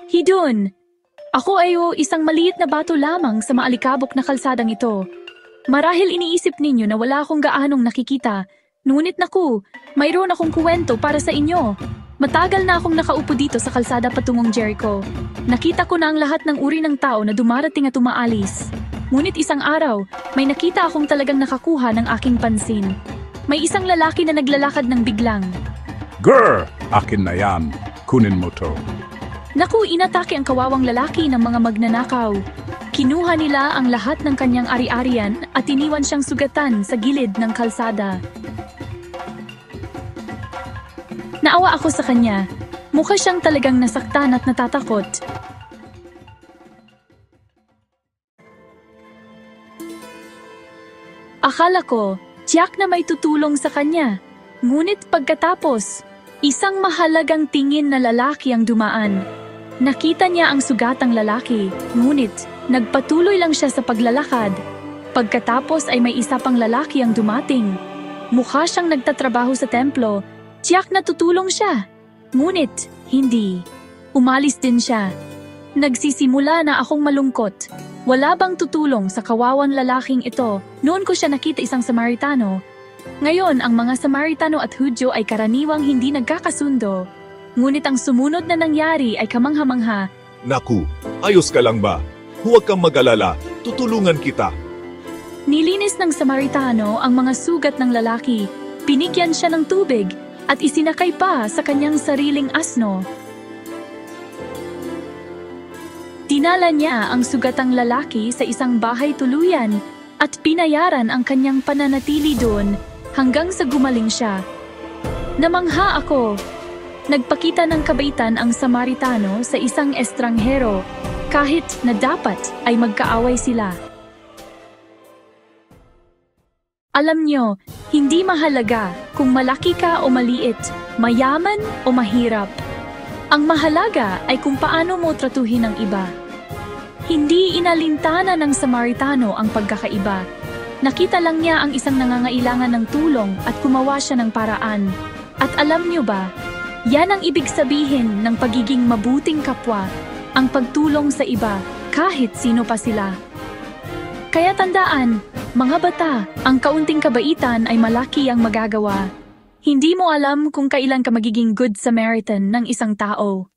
Hidun! Ako ay isang maliit na bato lamang sa maalikabok na kalsadang ito. Marahil iniisip ninyo na wala akong gaanong nakikita, ngunit naku, mayroon akong kuwento para sa inyo. Matagal na akong nakaupo dito sa kalsada patungong Jericho. Nakita ko na ang lahat ng uri ng tao na dumarating at umaalis. Ngunit isang araw, may nakita akong talagang nakakuha ng aking pansin. May isang lalaki na naglalakad ng biglang. Grr! Akin na yan. Kunin mo to. Naku, inatake ang kawawang lalaki ng mga magnanakaw. Kinuha nila ang lahat ng kanyang ari-arian at iniwan siyang sugatan sa gilid ng kalsada. Naawa ako sa kanya. Mukha siyang talagang nasaktan at natatakot. Akala ko, tiyak na may tutulong sa kanya. Ngunit pagkatapos, isang mahalagang tingin na lalaki ang dumaan. Nakita niya ang sugatang lalaki, ngunit nagpatuloy lang siya sa paglalakad. Pagkatapos ay may isa pang lalaki ang dumating. Mukha siyang nagtatrabaho sa templo. Tiyak na tutulong siya. Ngunit, hindi. Umalis din siya. Nagsisimula na akong malungkot. Wala bang tutulong sa kawawang lalaking ito? Noon ko siya nakita isang Samaritano. Ngayon, ang mga Samaritano at Hudyo ay karaniwang hindi nagkakasundo. Ngunit ang sumunod na nangyari ay kamangha-mangha. Naku, ayos ka lang ba? Huwag kang mag-alala, tutulungan kita. Nilinis ng Samaritano ang mga sugat ng lalaki, pinigyan siya ng tubig, at isinakay pa sa kanyang sariling asno. Dinala niya ang sugatang lalaki sa isang bahay tuluyan at pinayaran ang kanyang pananatili doon hanggang sa gumaling siya. Namangha ako. Nagpakita ng kabaitan ang Samaritano sa isang estranghero kahit na dapat ay magkaaway sila. Alam nyo, hindi mahalaga kung malaki ka o maliit, mayaman o mahirap. Ang mahalaga ay kung paano mo tratuhin ang iba. Hindi inalintana ng Samaritano ang pagkakaiba. Nakita lang niya ang isang nangangailangan ng tulong at gumawa siya ng paraan. At alam nyo ba, yan ang ibig sabihin ng pagiging mabuting kapwa, ang pagtulong sa iba kahit sino pa sila. Kaya tandaan, mga bata, ang kaunting kabaitan ay malaki ang magagawa. Hindi mo alam kung kailan ka magiging Good Samaritan ng isang tao.